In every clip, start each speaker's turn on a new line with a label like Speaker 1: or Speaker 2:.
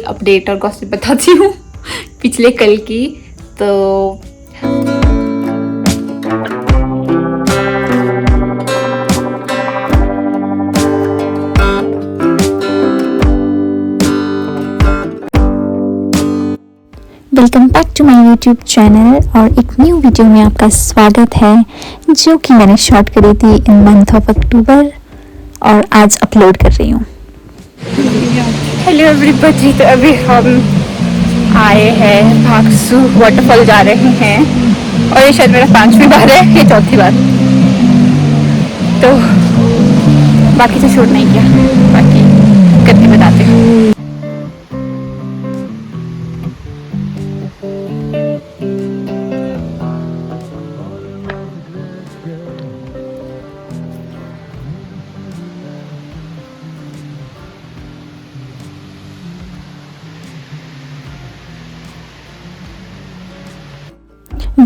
Speaker 1: एक अपडेट और गॉसिप बताती हूँ पिछले कल की। तो
Speaker 2: welcome back to my YouTube channel और एक न्यू वीडियो में आपका स्वागत है जो कि मैंने शॉट करी थी इन मंथ ऑफ अक्टूबर और आज अपलोड कर रही हूँ।
Speaker 1: हेलो एवरीबॉडी, तो अभी हम आए हैं भागसू वाटरफॉल जा रहे हैं और ये शायद मेरा 5वीं बार है, ये 4थी बार। तो बाकी से शूट नहीं किया, बाकी करके बताते हैं।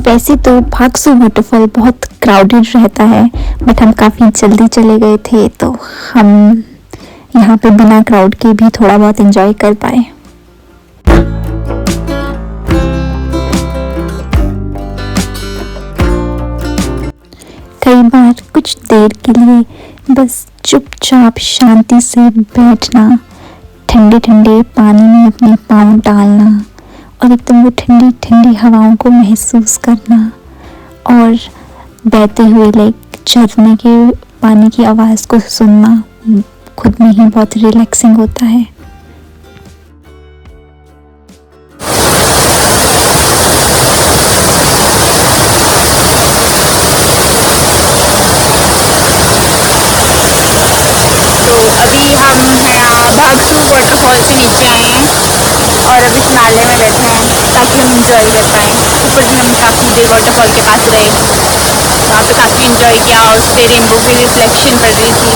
Speaker 2: वैसे तो भागसू वाटरफॉल बहुत क्राउडेड रहता है बट हम काफ़ी जल्दी चले गए थे तो हम यहाँ पे बिना क्राउड के भी थोड़ा बहुत एंजॉय कर पाए। कई बार कुछ देर के लिए बस चुपचाप शांति से बैठना, ठंडे ठंडे पानी में अपने पाँव डालना और एकदम वो ठंडी ठंडी हवाओं को महसूस करना और बहते हुए झरने के पानी की आवाज़ को सुनना खुद में ही बहुत रिलैक्सिंग होता है।
Speaker 1: तो अभी हम यहाँ भागसू वाटरफॉल से नीचे आए हैं और अब इस नाले में बैठे हैं ताकि हम इंजॉय कर पाएँ। ऊपर भी हम काफ़ी देर वाटरफॉल के पास रहे, वहाँ पे काफ़ी इंजॉय किया, उस पर रेनबो की रिफ्लेक्शन पड़ रही थी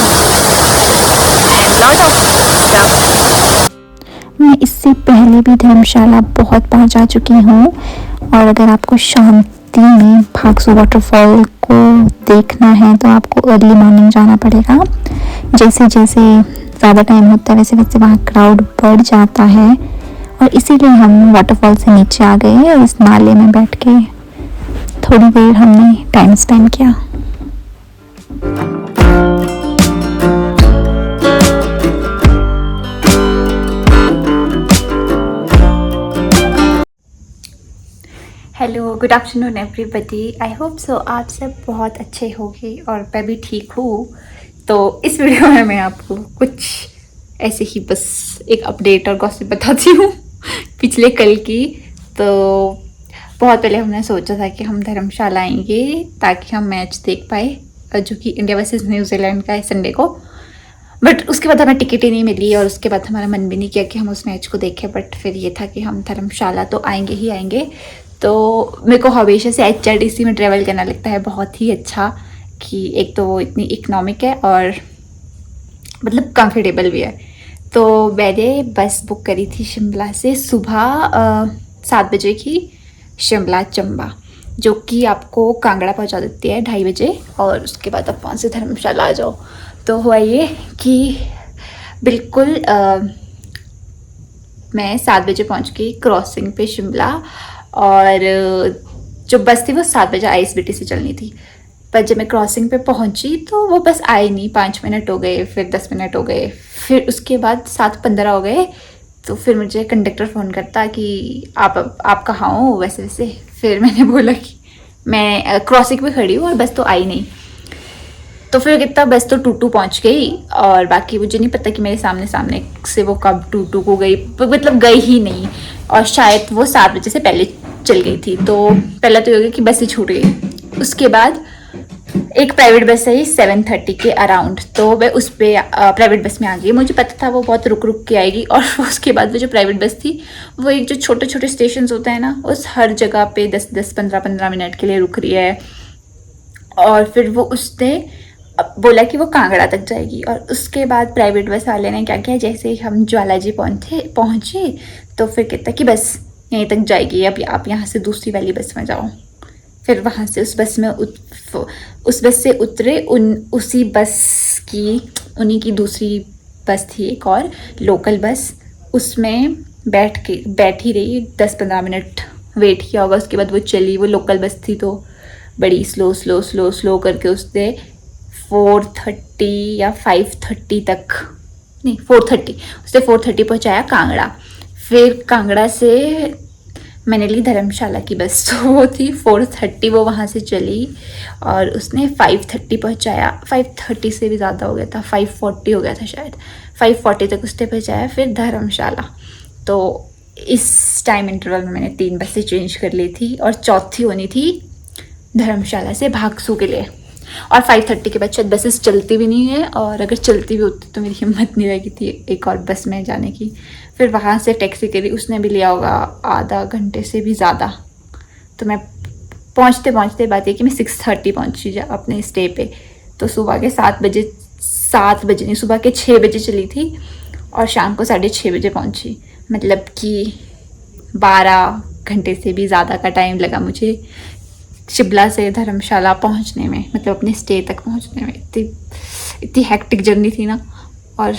Speaker 1: एंड लॉट ऑफ स्टफ।
Speaker 2: मैं इससे पहले भी धर्मशाला बहुत बार जा चुकी हूँ और अगर आपको शांति में भागसू वाटरफॉल को देखना है तो आपको अर्ली मॉर्निंग जाना पड़ेगा। जैसे जैसे ज़्यादा टाइम होता है वैसे वैसे वहाँ क्राउड बढ़ जाता है और इसीलिए हम वाटरफॉल से नीचे आ गए और इस नाले में बैठ के थोड़ी देर हमने टाइम स्पेंड किया।
Speaker 1: Hello, good afternoon everybody. I hope so आप सब बहुत अच्छे होंगे और मैं भी ठीक हूँ। तो इस वीडियो में मैं आपको कुछ ऐसे ही बस एक अपडेट और गॉसिप बताती हूँ पिछले कल की। तो बहुत पहले हमने सोचा था कि हम धर्मशाला आएंगे ताकि हम मैच देख पाए जो कि इंडिया वर्सेस न्यूजीलैंड का है संडे को। बट उसके बाद हमें टिकट ही नहीं मिली और उसके बाद हमारा मन भी नहीं किया कि हम उस मैच को देखें। बट फिर ये था कि हम धर्मशाला तो आएंगे ही आएंगे। तो मेरे को हमेशा से HRTC में ट्रैवल करना लगता है बहुत ही अच्छा, कि एक तो वो इतनी इकनॉमिक है और मतलब कंफर्टेबल भी है। तो मैंने बस बुक करी थी शिमला से सुबह 7 बजे की, शिमला चंबा, जो कि आपको कांगड़ा पहुंचा देती है 2:30 बजे और उसके बाद आप वहाँ से धर्मशाला आ जाओ। तो हुआ ये कि बिल्कुल मैं 7 बजे पहुँच गई क्रॉसिंग पे शिमला और जो बस थी वो 7 बजे ISBT से चलनी थी। पर जब मैं क्रॉसिंग पे पहुंची तो वो बस आई नहीं। 5 मिनट हो गए, फिर 10 मिनट हो गए, फिर उसके बाद 7:15 हो गए। तो फिर मुझे कंडक्टर फ़ोन करता कि आप कहाँ हो वैसे वैसे। फिर मैंने बोला कि मैं क्रॉसिंग पे खड़ी हूँ और बस तो आई नहीं। तो फिर कितना बस तो टूटू पहुँच गई और बाकी मुझे नहीं पता कि मेरे सामने से वो कब टूटू को गई, मतलब गई ही नहीं और शायद वो 7 बजे से पहले चल गई थी। तो पहला तो ये हो गया कि बस ही छूट गई। उसके बाद एक प्राइवेट बस आई 7:30 के अराउंड, तो मैं उस पर प्राइवेट बस में आ गई। मुझे पता था वो बहुत रुक रुक के आएगी और उसके बाद वो जो प्राइवेट बस थी वो एक जो छोटे छोटे स्टेशन होते हैं ना, उस हर जगह पे 10-10 15-15 मिनट के लिए रुक रही है। और फिर वो उसने बोला कि वो कांगड़ा तक जाएगी और उसके बाद प्राइवेट बस वाले ने क्या किया, जैसे ही हम ज्वालाजी पहुँचे तो फिर कहता कि बस यहीं तक जाएगी, अब आप यहाँ से दूसरी वाली बस में जाओ। फिर वहाँ से उस बस से उतरे। उन्हीं की दूसरी बस थी एक और लोकल बस, उसमें बैठी रही 10-15 मिनट, वेट किया होगा। उसके बाद वो चली। वो लोकल बस थी तो बड़ी स्लो स्लो स्लो स्लो करके उसने 4:30 या 5:30 तक, नहीं 4:30, उसने 4:30 पहुँचाया कांगड़ा। फिर कांगड़ा से मैंने ली धर्मशाला की बस, तो वो थी 4:30, वो वहाँ से चली और उसने 5:30 पहुँचाया। 5:30 से भी ज़्यादा हो गया था, 5:40 हो गया था शायद। 5:40 तक उसने पहुँचाया फिर धर्मशाला। तो इस टाइम इंटरवल में मैंने 3 बसें चेंज कर ली थी और चौथी होनी थी धर्मशाला से भागसू के लिए। और 5:30 के बाद शायद बसेस चलती भी नहीं है, और अगर चलती भी होती तो मेरी हिम्मत नहीं रही थी एक और बस में जाने की। फिर वहाँ से टैक्सी करी, उसने भी लिया होगा आधा घंटे से भी ज़्यादा। तो मैं पहुँचते पहुँचते, बात है कि मैं 6:30 पहुँची अपने स्टे पे। तो सुबह के 7 बजे नहीं, सुबह के 6 बजे चली थी और शाम को 6:30 बजे पहुँची। मतलब कि 12 घंटे से भी ज़्यादा का टाइम लगा मुझे शिमला से धर्मशाला पहुंचने में, मतलब अपने स्टे तक पहुंचने में। इतनी हेक्टिक जर्नी थी ना। और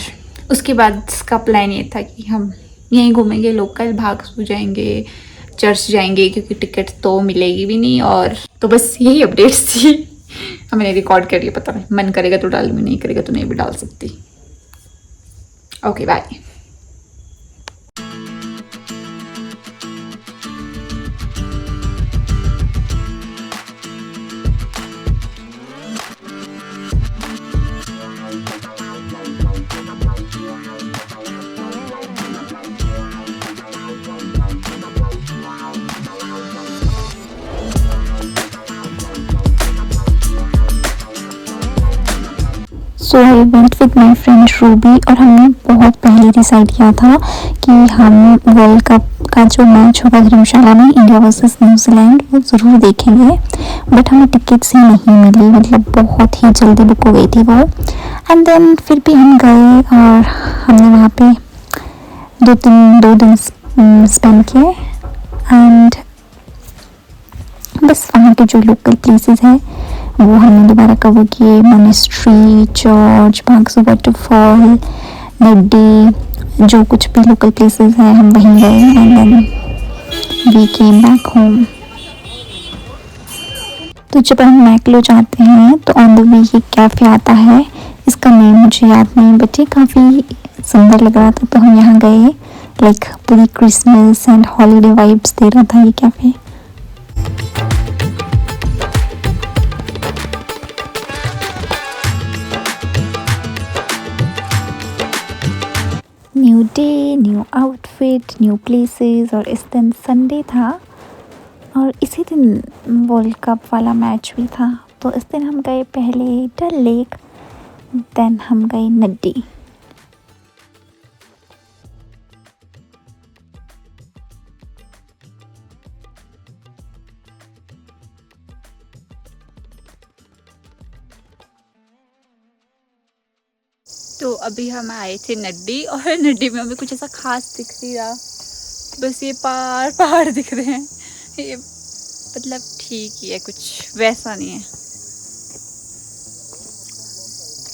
Speaker 1: उसके बाद का प्लान ये था कि हम यहीं घूमेंगे, लोकल भागसू जाएंगे, चर्च जाएंगे, क्योंकि टिकट तो मिलेगी भी नहीं। और तो बस यही अपडेट्स थी। मैंने रिकॉर्ड करी, पता नहीं, मन करेगा तो डालूंगी, नहीं करेगा तो नहीं भी डाल सकती। Okay bye.
Speaker 2: So I went with my friend Ruby, और हमने बहुत पहले डिसाइड किया था कि हम वर्ल्ड कप का जो मैच होगा धर्मशाला में, इंडिया वर्सेस न्यूजीलैंड, वो ज़रूर देखेंगे। बट हमें टिकट्स ही नहीं मिली, मतलब बहुत ही जल्दी बुक हो गई थी वो। एंड देन फिर भी हम गए और हमने वहाँ पे 2 दिन स्पेंड किए। एंड बस वहाँ के जो लोकल प्लेसेस हैं वो हमने दोबारा कवर किए। Monastery, church, Bhagsu waterfall, Naddi, जो कुछ भी लोकल प्लेसेस हैं हम वहीं गए। And then we came back home. तो जब हम मैकलो जाते हैं तो ऑन द वे ये कैफ़े आता है, इसका नेम मुझे याद नहीं, बट ये काफ़ी सुंदर लग रहा था, तो हम यहाँ गए। लाइक पूरी क्रिसमस एंड हॉलीडे वाइब्स दे रहा था ये cafe. New day, new outfit, new places. और इस दिन संडे था और इसी दिन वर्ल्ड कप वाला मैच भी था। तो इस दिन हम गए पहले डल लेक, देन हम गए नड्डी।
Speaker 1: तो अभी हम आए थे नड्डी, और नड्डी में हमें कुछ ऐसा खास दिख नहीं रहा, बस ये पहाड़ दिख रहे हैं। ये मतलब ठीक ही है, कुछ वैसा नहीं है,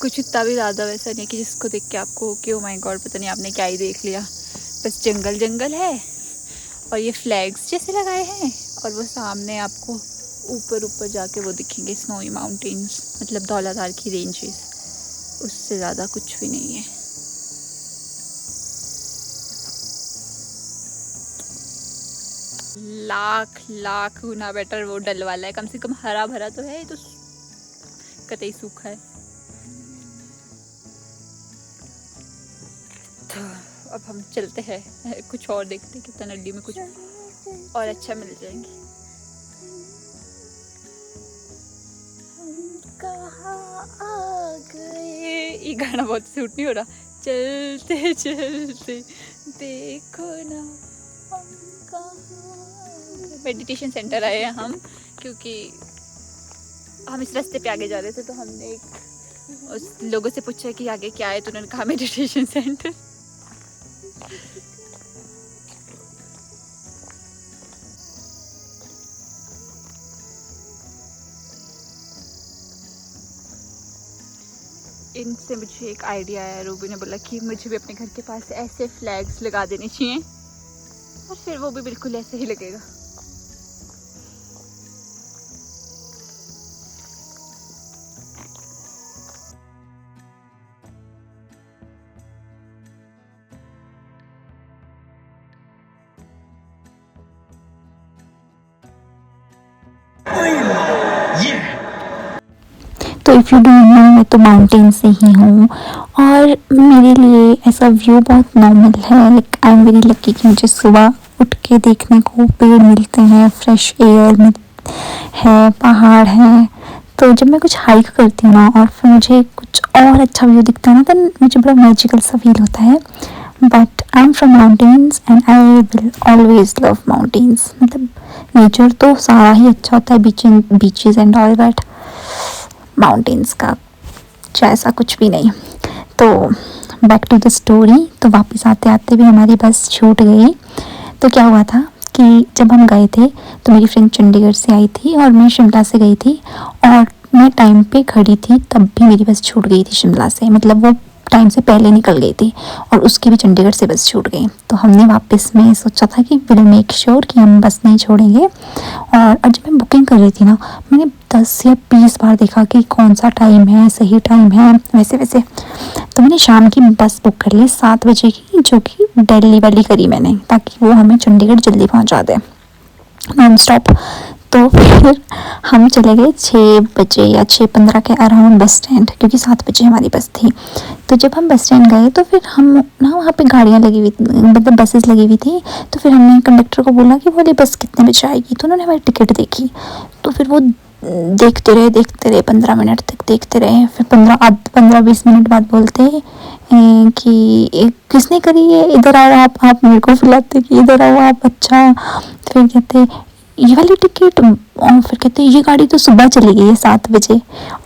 Speaker 1: कुछ इतना भी ज़्यादा वैसा नहीं है कि जिसको देख के आपको हो कि ओ माय गॉड पता नहीं आपने क्या ही देख लिया। बस जंगल जंगल है और ये फ्लैग्स जैसे लगाए हैं, और वो सामने आपको ऊपर ऊपर जाके वो दिखेंगे स्नोई माउंटेन्स, मतलब धौलाधार की रेंजेस। उससे ज़्यादा कुछ भी नहीं है। लाख गुना बेटर वो डल वाला है, कम से कम हरा भरा तो है, ये तो कतई सूखा है। तो अब हम चलते हैं कुछ और देखते हैं, कितना नड्डी में कुछ और अच्छा मिल जाएंगे। कहाँ आ गए, ये गाना बहुत सूट नहीं हो रहा। चलते चलते देखो ना हम कहाँ। मेडिटेशन सेंटर आए हैं हम, क्योंकि हम इस रास्ते पे आगे जा रहे थे, तो हमने उस लोगों से पूछा कि आगे क्या है, तो उन्होंने कहा मेडिटेशन सेंटर। इनसे मुझे एक आइडिया आया, रूबी ने बोला कि मुझे भी अपने घर के पास ऐसे फ्लैग्स लगा देने चाहिए और फिर वो भी बिल्कुल ऐसे ही लगेगा।
Speaker 2: तो इफ़ यू डोंट नो, मैं तो माउंटेन से ही हूँ और मेरे लिए ऐसा व्यू बहुत नॉर्मल है। Like I am very lucky कि मुझे सुबह उठ के देखने को पेड़ मिलते हैं, फ्रेश एयर मिल है, पहाड़ है। तो जब मैं कुछ हाइक करती हूँ ना और फिर मुझे कुछ और अच्छा व्यू दिखता है ना, तो मुझे बड़ा मैजिकल सा फील होता है। But I am from mountains and I will always love mountains. मतलब नेचर तो सारा ही अच्छा होता है, beaches and all, but mountains का जैसा कुछ भी नहीं। तो बैक टू द स्टोरी। तो वापस आते आते भी हमारी बस छूट गई। तो क्या हुआ था कि जब हम गए थे तो मेरी फ्रेंड चंडीगढ़ से आई थी और मैं शिमला से गई थी, और मैं टाइम पे खड़ी थी तब भी मेरी बस छूट गई थी शिमला से। मतलब वो टाइम से पहले निकल गई थी और उसकी भी चंडीगढ़ से बस छूट गई। तो हमने वापस में सोचा था कि विल मेक श्योर कि हम बस नहीं छोड़ेंगे। और जब मैं बुकिंग कर रही थी ना, मैंने 10 या 20 बार देखा कि कौन सा टाइम है, सही टाइम है, वैसे वैसे। तो मैंने शाम की बस बुक कर ली 7 बजे की, जो कि दिल्ली वाली करी मैंने, ताकि वो हमें चंडीगढ़ जल्दी पहुंचा दे नॉन स्टॉप। तो फिर हम चले गए 6 बजे या 6:15 के अराउंड बस स्टैंड, क्योंकि 7 बजे हमारी बस थी। तो जब हम बस स्टैंड गए तो फिर हम ना वहाँ पे गाड़ियाँ लगी हुई, मतलब बसेस लगी हुई थी। तो फिर हमने कंडक्टर को बोला कि बोले बस कितने बजे आएगी। तो उन्होंने हमारी टिकट देखी। तो फिर वो देखते रहे 15 मिनट तक देखते रहे। फिर 15-20 मिनट बाद बोलते कि किसने करी है, इधर आओ आप मेरे को बुलाते कि इधर आओ आप। अच्छा, फिर कहते ये वाली टिकट, और फिर कहते ये गाड़ी तो सुबह चली गई है 7 बजे।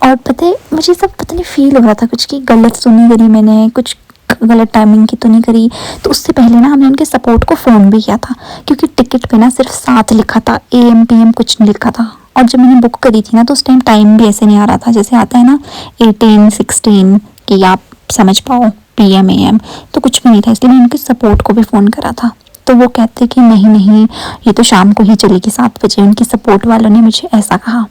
Speaker 2: और पता है मुझे सब पता नहीं फील हो रहा था कुछ कि गलत तो नहीं करी मैंने, कुछ गलत टाइमिंग की तो नहीं करी। तो उससे पहले ना हमने उनके सपोर्ट को फ़ोन भी किया था, क्योंकि टिकट पे ना सिर्फ 7 लिखा था, AM PM कुछ नहीं लिखा था। और जब मैंने बुक करी थी ना तो उस टाइम टाइम भी ऐसे नहीं आ रहा था जैसे आता है ना 18-16 कि आप समझ पाओ PM AM, तो कुछ भी नहीं था। इसलिए मैंने उनके सपोर्ट को भी फ़ोन करा था। तो वो कहते कि नहीं नहीं, ये तो शाम को ही चलेगी 7 बजे। उनकी सपोर्ट वालों ने मुझे ऐसा कहा।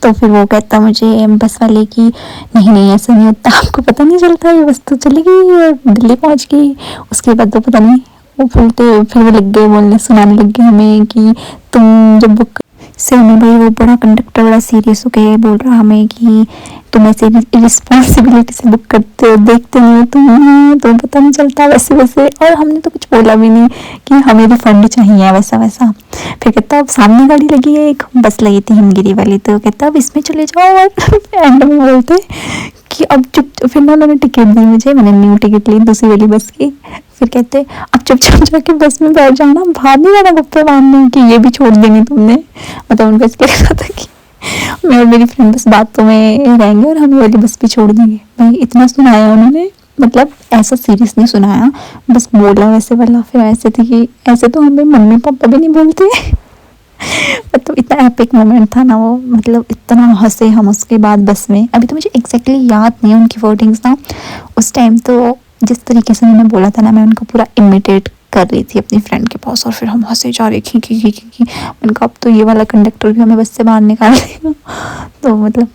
Speaker 2: तो फिर वो कहता मुझे बस वाले की नहीं नहीं ऐसा नहीं होता, आपको पता नहीं चलता, ये बस तो चली गई और दिल्ली पहुंच गई। उसके बाद तो पता नहीं वो बोलते, फिर वो लग गए बोलने, सुनाने लग गए हमें कि तुम जब बुक से हमें भाई, वो बड़ा कंडक्टर बड़ा सीरियस हो गया बोल रहा हमें कि तुम ऐसे रिस्पॉन्सिबिलिटी से बुक करते हो, देखते नहीं हो तुम पता नहीं चलता वैसे वैसे। और हमने तो कुछ बोला भी नहीं कि हमें रिफंड चाहिए वैसा वैसा। फिर कहता अब सामने गाड़ी लगी है, एक बस लगी थी हिमगिरी वाली, तो कहता अब इसमें चले जाओ। और एंड में बोलते कि अब चुप। फिर ना उन्होंने टिकट दी मुझे, मैंने न्यू टिकट ली दूसरी वाली बस की। फिर कहते अब चुपचाप जाके बस में बैठ जाना, बाहर नहीं जाना गप्पे मारने कि ये भी छोड़ देनी तुमने। मतलब उनको इसलिए लगा था कि मैं और मेरी फ्रेंड बस बातों में रहेंगे और हमें वाली बस भी छोड़ देंगे। भाई इतना सुनाया उन्होंने, मतलब ऐसा सीरियस नहीं सुनाया, बस बोला वैसे वाला। फिर ऐसे थी कि ऐसे तो हमें मम्मी पापा भी नहीं बोलते। मतलब इतना एपिक मोमेंट था ना वो, मतलब इतना हंसे हम उसके बाद बस में। अभी तो मुझे एग्जैक्टली याद नहीं है उनकी वर्डिंग्स ना उस टाइम। तो जिस तरीके से उन्होंने बोला था ना, मैं उनको पूरा इमिटेट कर रही थी अपनी फ्रेंड के पास। और फिर हम हंसे जा रहे कि उनका अब तो ये वाला कंडक्टर भी हमें बस से बाहर निकाल देगा। तो मतलब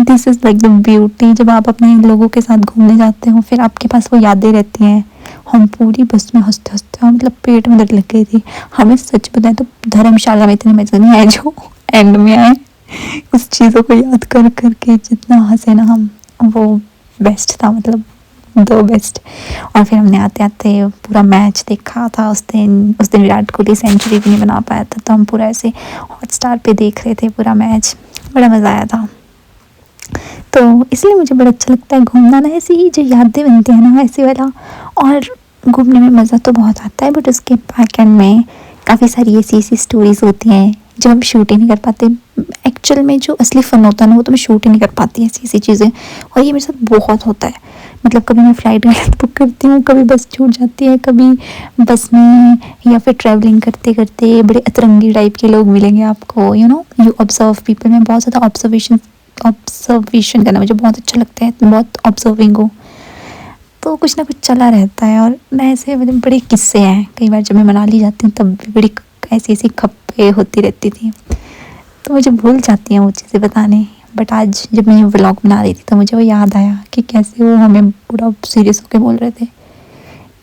Speaker 2: this is like the beauty, जब आप अपने लोगों के साथ घूमने जाते हो फिर आपके पास वो यादें रहती हैं। हम पूरी बस में हंसते हंसते, मतलब पेट में दर्द लग गई थी हमें। सच बताएं तो धर्मशाला में इतने मज़े नहीं आए जो एंड में आए। उस चीज़ों को याद कर करके जितना हंसे ना हम, वो बेस्ट था, मतलब द बेस्ट। और फिर हमने आते आते पूरा मैच देखा था उस दिन विराट कोहली सेंचुरी भी नहीं बना पाया था, तो हम पूरा ऐसे हॉटस्टार पे देख रहे थे पूरा मैच। बड़ा मज़ा आया था। तो इसलिए मुझे बड़ा अच्छा लगता है घूमना ना, ऐसी ही जो यादें बनती हैं ना ऐसे वाला। और घूमने में मज़ा तो बहुत आता है, बट उसके बैक एंड में काफ़ी सारी ऐसी स्टोरीज़ होती हैं जो हम शूट ही नहीं कर पाते। एक्चुअल में जो असली फ़न होता है ना वो तो मैं शूट ही नहीं कर पाती ऐसी चीज़ें। और ये मेरे साथ बहुत होता है। मतलब कभी मैं फ़्लाइट बुक करती हूँ, कभी बस छूट जाती है, कभी बस में या फिर ट्रैवलिंग करते करते बड़े अतरंगी टाइप के लोग मिलेंगे आपको। You observe people. में बहुत ज़्यादा ऑब्जर्वेशन करना मुझे बहुत अच्छा लगता है, बहुत ऑब्जर्विंग हो। तो कुछ ना कुछ चला रहता है। और मैं ऐसे मतलब बड़े किस्से हैं, कई बार जब मैं मनाली जाती हूँ तब भी बड़ी ऐसी ऐसी खप्पे होती रहती थी, तो मुझे भूल जाती हैं वो चीज़ें बताने। बट आज जब मैं ये व्लॉग बना रही थी तो मुझे वो याद आया कि कैसे वो हमें पूरा सीरियस होकर बोल रहे थे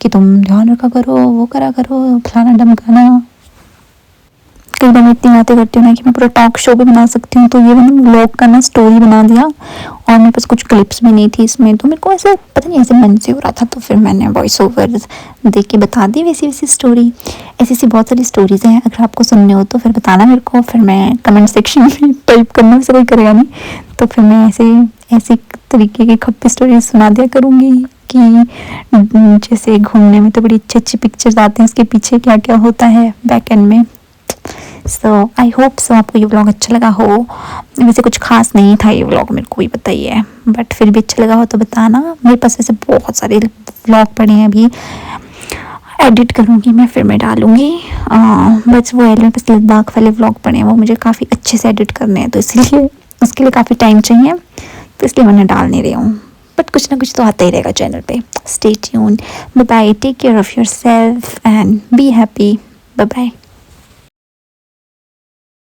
Speaker 2: कि तुम ध्यान रखा करो, वो करा करो, फलाना ढमकाना। कई बार मैं इतनी बातें करती हूँ ना कि मैं पूरा टॉक शो भी बना सकती हूँ, तो ये मैंने व्लॉग का ना स्टोरी बना दिया और मेरे पास कुछ क्लिप्स भी नहीं थी इसमें, तो मेरे को ऐसे पता नहीं ऐसे मन से हो रहा था, तो फिर मैंने वॉइस ओवर देख के बता दी वैसी वैसी स्टोरी। ऐसी ऐसी बहुत सारी स्टोरीज़ हैं, अगर आपको सुनने हो तो फिर बताना मेरे को, फिर मैं कमेंट सेक्शन में टाइप करना वैसे कोई करेगा नहीं, तो फिर मैं ऐसे ऐसी तरीके की खप्पी स्टोरी सुना दिया करूँगी कि जैसे घूमने में तो बड़ी अच्छी अच्छी पिक्चर्स आते हैं, इसके पीछे क्या क्या होता है बैक एंड में। सो आई होप सो आपको ये व्लॉग अच्छा लगा हो। वैसे कुछ खास नहीं था ये व्लॉग, मेरे को भी पता ही है, बट फिर भी अच्छा लगा हो तो बताना। मेरे पास वैसे बहुत सारे व्लॉग पड़े हैं, अभी एडिट करूँगी मैं, फिर मैं डालूँगी। बस वो है, मेरे पास लद्दाख वाले व्लॉग पड़े हैं, वो मुझे काफ़ी अच्छे से एडिट करने हैं, तो इसलिए उसके लिए काफ़ी टाइम चाहिए, तो इसलिए मैंने डाल नहीं रही हूँ। बट कुछ ना कुछ तो आता ही रहेगा चैनल पे। Stay tune, bye bye, take care of yourself and be happy, bye bye.